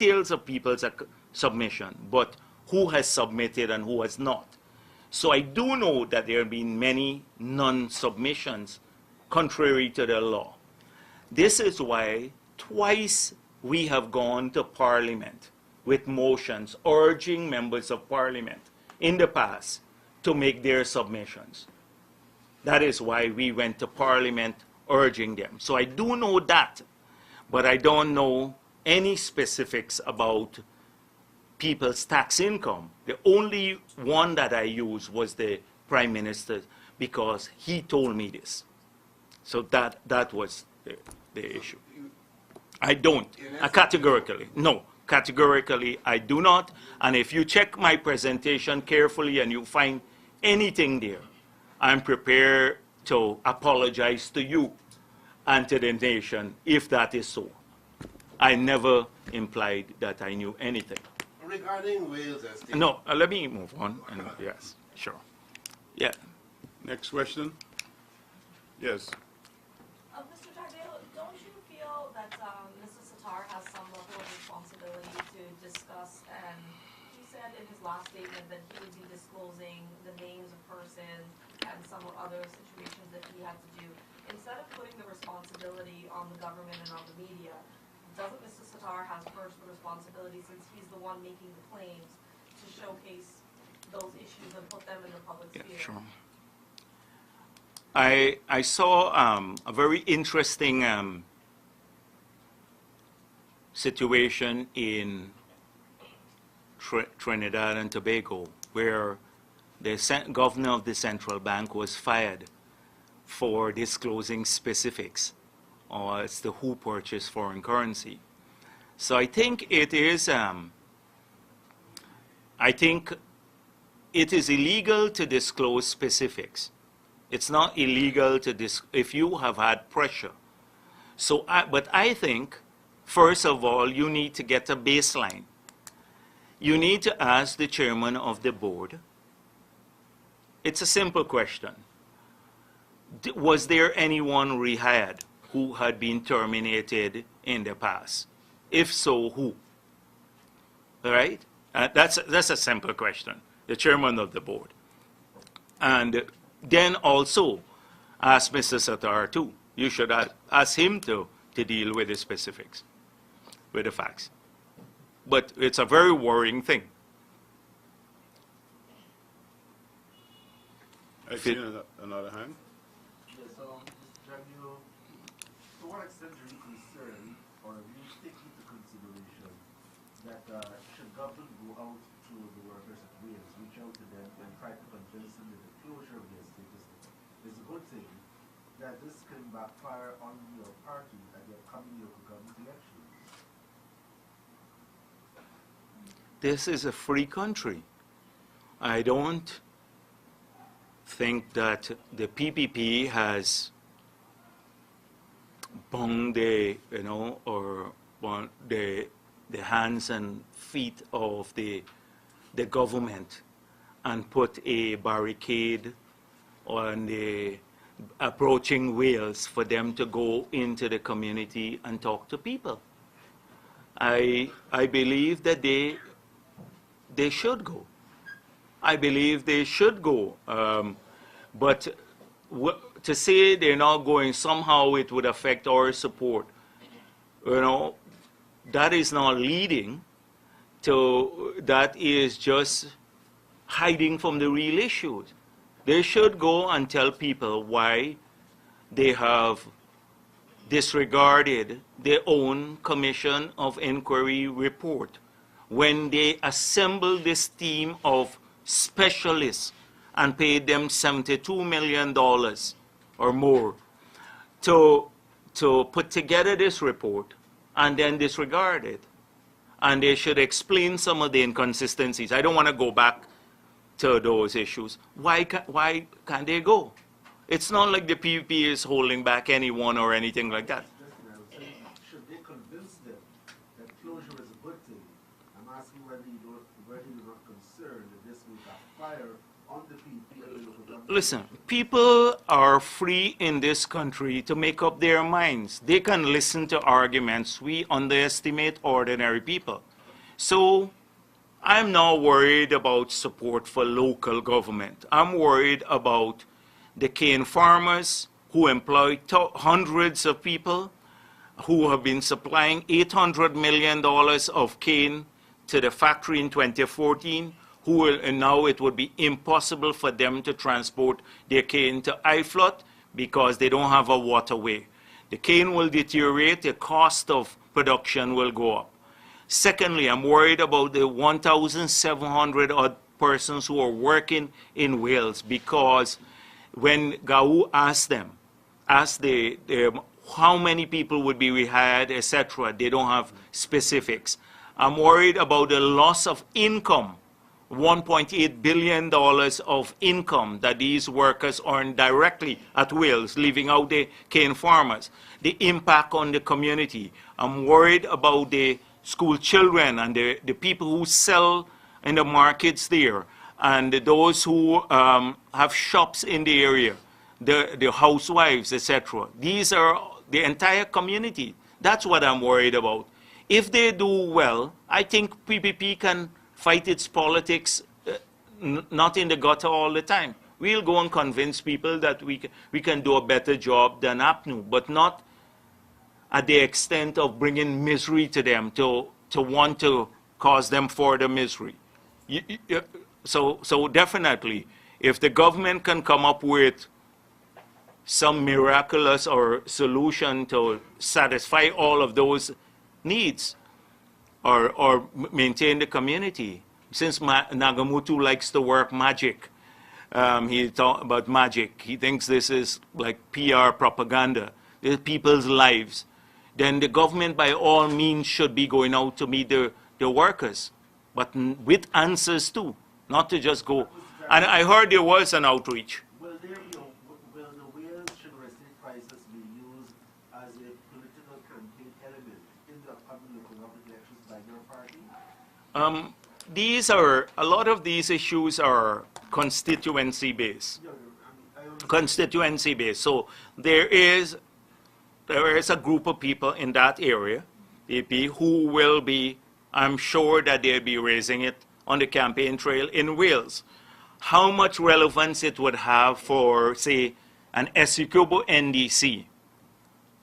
details of people's submission, but who has submitted and who has not. So I do know that there have been many non-submissions contrary to the law. This is why twice we have gone to Parliament with motions urging members of Parliament in the past to make their submissions. That is why we went to Parliament urging them. So I do know that, but I don't know any specifics about people's tax income. The only one that I used was the Prime Minister because he told me this. So that was the issue. I don't. Categorically. No. Categorically, I do not. And if you check my presentation carefully and you find anything there, I'm prepared to apologize to you and to the nation if that is so. I never implied that I knew anything. Regarding Wales estate. No, let me move on. And, yes, sure. Yeah. Next question. Yes. Mr. Jagdeo, don't you feel that Mr. Sattar has some level of responsibility to discuss, and he said in his last statement that he would be disclosing the names of persons and some other situations that he had to do. Instead of putting the responsibility on the government and on the media, doesn't Mr. Sattar have first the responsibility, since he's the one making the claims, to showcase those issues and put them in the public sphere? Yeah, sure. I saw a very interesting situation in Trinidad and Tobago, where the governor of the central bank was fired for disclosing specifics, or as to who purchased foreign currency. So I think it is illegal to disclose specifics. It's not illegal to if you have had pressure. So, but I think, first of all, you need to get a baseline. You need to ask the chairman of the board. It's a simple question. Was there anyone rehired who had been terminated in the past? If so, who? All right? That's a simple question. The chairman of the board. And then also ask Mr. Sattar too. You should ask him to deal with the specifics, with the facts. But it's a very worrying thing. I see another hand. Yes, Mr. Jagdeo, to what extent are you concerned, or do you take into consideration that should government go out to the workers at Wales, reach out to them and try to convince them that the closure of their status is a good thing, that this can backfire on your party at the upcoming local government elections? This is a free country. I don't think that the PPP has bound the, or the hands and feet of the government and put a barricade on the approaching Wales for them to go into the community and talk to people. I believe that they should go. I believe they should go. But to say they're not going, somehow it would affect our support. That is not leading to, that is just hiding from the real issues. They should go and tell people why they have disregarded their own Commission of Inquiry report when they assembled this team of specialists and paid them $72 million or more to put together this report and then disregard it. And they should explain some of the inconsistencies. I don't want to go back to those issues. Why can't they go? It's not like the PPP is holding back anyone or anything like that. Should they convince them that closure is a good thing? I'm asking whether you're not concerned that this will backfire on the PPP and the local government. Listen, people are free in this country to make up their minds. They can listen to arguments. We underestimate ordinary people. So I'm now worried about support for local government. I'm worried about the cane farmers who employ hundreds of people, who have been supplying $800 million of cane to the factory in 2014, who will, and now it would be impossible for them to transport their cane to IFLOT because they don't have a waterway. The cane will deteriorate, the cost of production will go up. Secondly, I'm worried about the 1,700 odd persons who are working in Wales, because when GAU asked them, how many people would be rehired, etc., they don't have specifics. I'm worried about the loss of income, $1.8 billion of income that these workers earn directly at Wales, leaving out the cane farmers, the impact on the community. I'm worried about the school children and the people who sell in the markets there, and those who have shops in the area, the housewives, etc. These are the entire community. That's what I'm worried about. If they do well, I think PPP can fight its politics not in the gutter all the time. We'll go and convince people that we can do a better job than APNU, but not at the extent of bringing misery to them, to want to cause them further misery. So definitely, if the government can come up with some miraculous or solution to satisfy all of those needs or maintain the community, since Nagamutu likes to work magic, he talked about magic. He thinks this is like PR propaganda. These people's lives. Then the government, by all means, should be going out to meet the workers, but with answers too, not to just go. And I heard there was an outreach. Will the Wales sugar estate crisis be used as a political campaign element in the upcoming local government elections by your party? A lot of these issues are constituency-based. Constituency-based. So there is a group of people in that area, AP, who will be, I'm sure that they'll be raising it on the campaign trail in Wales. How much relevance it would have for, say, an Essecubo NDC,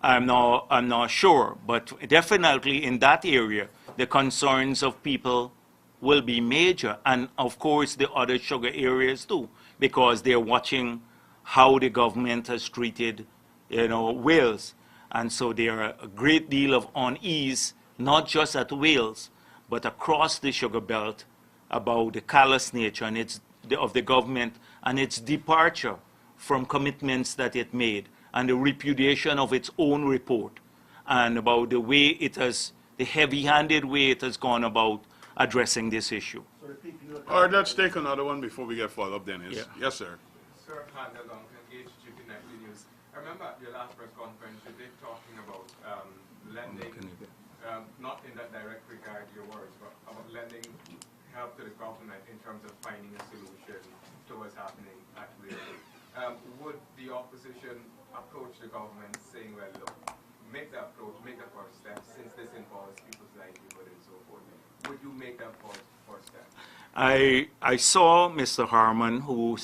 I'm not sure, but definitely in that area, the concerns of people will be major, and of course the other sugar areas too, because they're watching how the government has treated, Wales. And so there are a great deal of unease, not just at Wales, but across the sugar belt, about the callous nature of the government and its departure from commitments that it made, and the repudiation of its own report, and about the way the heavy-handed way it has gone about addressing this issue. All right, let's take another one before we get followed up, Dennis. Yeah. Yes, sir. Sir, Handel on HGP Nightly News. I remember at your last press conference, you did talking about lending, not in that direct regard to your words, but about lending help to the government in terms of finding a solution to what's happening at Wales. Would the opposition approach the government saying, well, look, make that approach, make that first step, since this involves people's livelihood and so forth? Would you make that first step? I saw Mr. Harman, who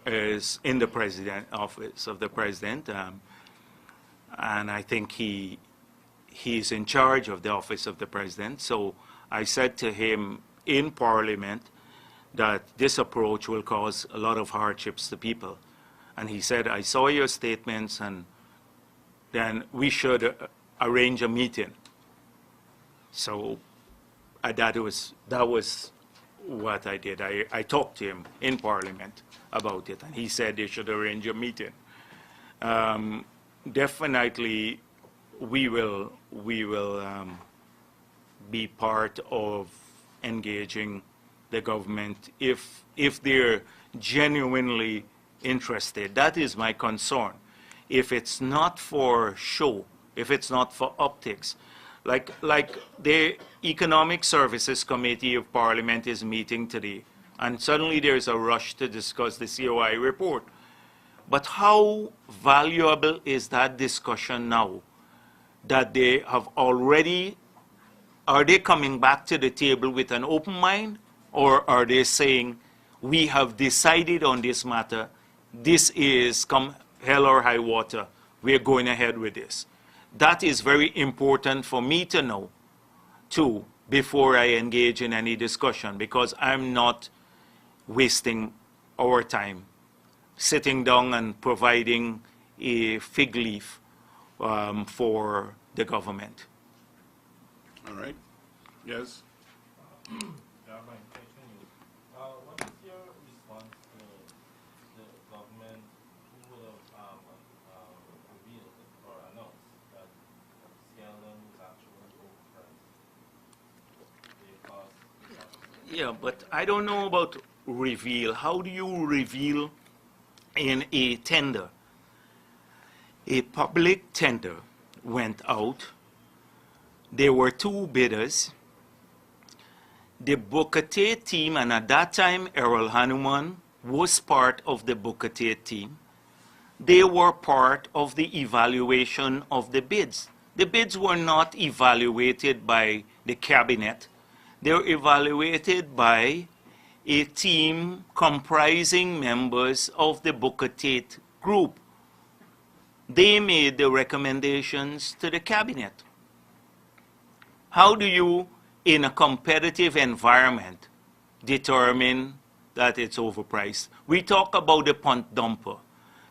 is in the office of the president, and I think he's in charge of the office of the president. So I said to him in Parliament that this approach will cause a lot of hardships to people. And he said, I saw your statements, and then we should arrange a meeting. So that was what I did. I talked to him in Parliament about it, and he said they should arrange a meeting. Definitely, we will be part of engaging the government if they're genuinely interested. That is my concern. If it's not for show, if it's not for optics, like the Economic Services Committee of Parliament is meeting today, and suddenly there's a rush to discuss the COI report. But how valuable is that discussion now that they have already are they coming back to the table with an open mind, or are they saying, we have decided on this matter, this is come hell or high water, we're going ahead with this? That is very important for me to know, too, before I engage in any discussion, because I'm not wasting our time sitting down and providing a fig leaf for the government. All right. Yes. Yeah, my question is, what is your response to the government who would have revealed or announced that scaling is actually overpriced? Yeah, but I don't know about reveal. How do you reveal in a tender? A public tender went out. There were two bidders. The Booker T team, and at that time Errol Hanuman was part of the Booker T team. They were part of the evaluation of the bids. The bids were not evaluated by the cabinet. They were evaluated by a team comprising members of the Booker T group. They made the recommendations to the cabinet. How do you, in a competitive environment, determine that it's overpriced? We talk about the punt dumper.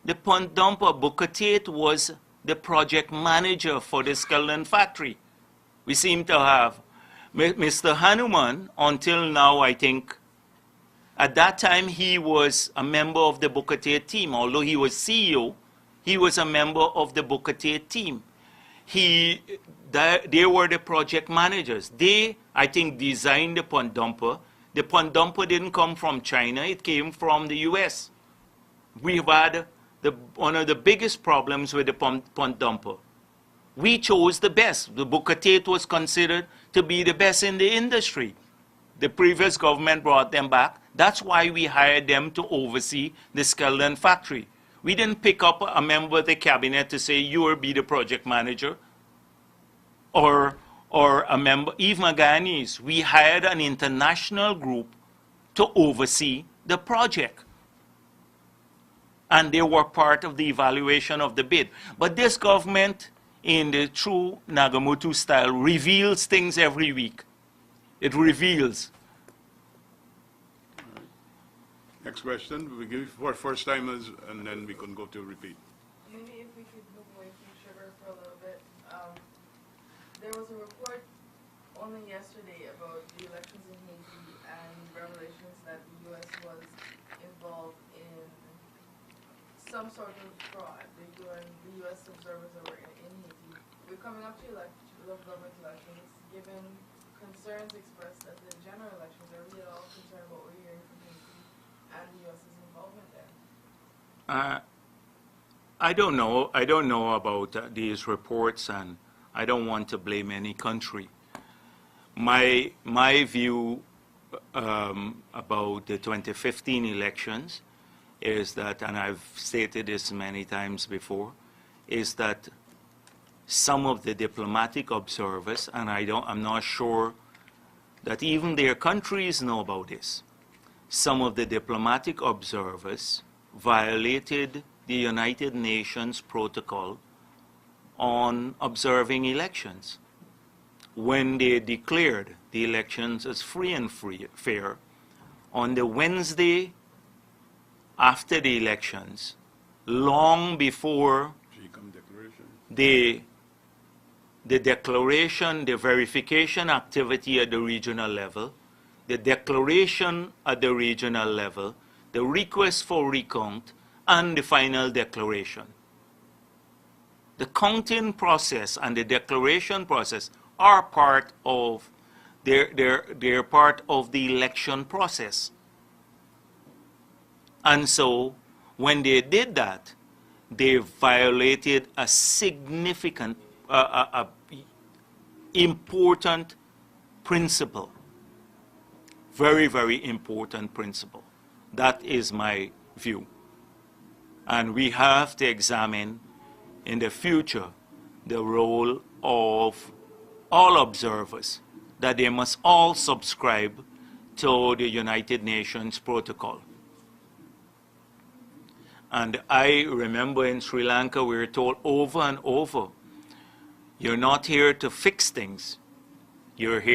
The punt dumper, Booker T was the project manager for the Skeldon factory. We seem to have Mr. Hanuman, until now, I think, at that time he was a member of the Booker T team. Although he was CEO, he was a member of the Booker T team. They were the project managers. They, I think, designed the punt dumper. The punt dumper didn't come from China, it came from the US. We've had one of the biggest problems with the punt dumper. We chose the best. The Booker T was considered to be the best in the industry. The previous government brought them back. That's why we hired them to oversee the Skeldon factory. We didn't pick up a member of the cabinet to say, you will be the project manager, or a member, Eve Maganis. We hired an international group to oversee the project. And they were part of the evaluation of the bid. But this government, in the true Nagamutu style, reveals things every week. It reveals. Next question. We give for first timers, and then we can go to repeat. Maybe if we could move away from sugar for a little bit. There was a report only yesterday about the elections in Haiti and revelations that the U.S. was involved in some sort of fraud. The U.S. observers that were in Haiti. We're coming up to government elections, given concerns expressed at the general elections. Are we at all concerned about what we're hearing from Haiti and the U.S.'s involvement there? I don't know. I don't know about these reports, and I don't want to blame any country. My view about the 2015 elections is that, and I've stated this many times before, is that some of the diplomatic observers, and I'm not sure that even their countries know about this, some of the diplomatic observers violated the United Nations protocol on observing elections when they declared the elections as free and fair. On the Wednesday after the elections, long before the declaration, the verification activity at the regional level, the declaration at the regional level, the request for recount, and the final declaration. The counting process and the declaration process are part of they're part of the election process. And so when they did that, they violated a significant, important principle. Very, very important principle. That is my view. And we have to examine in the future the role of all observers, that they must all subscribe to the United Nations protocol. And I remember in Sri Lanka we were told over and over, you're not here to fix things, you're here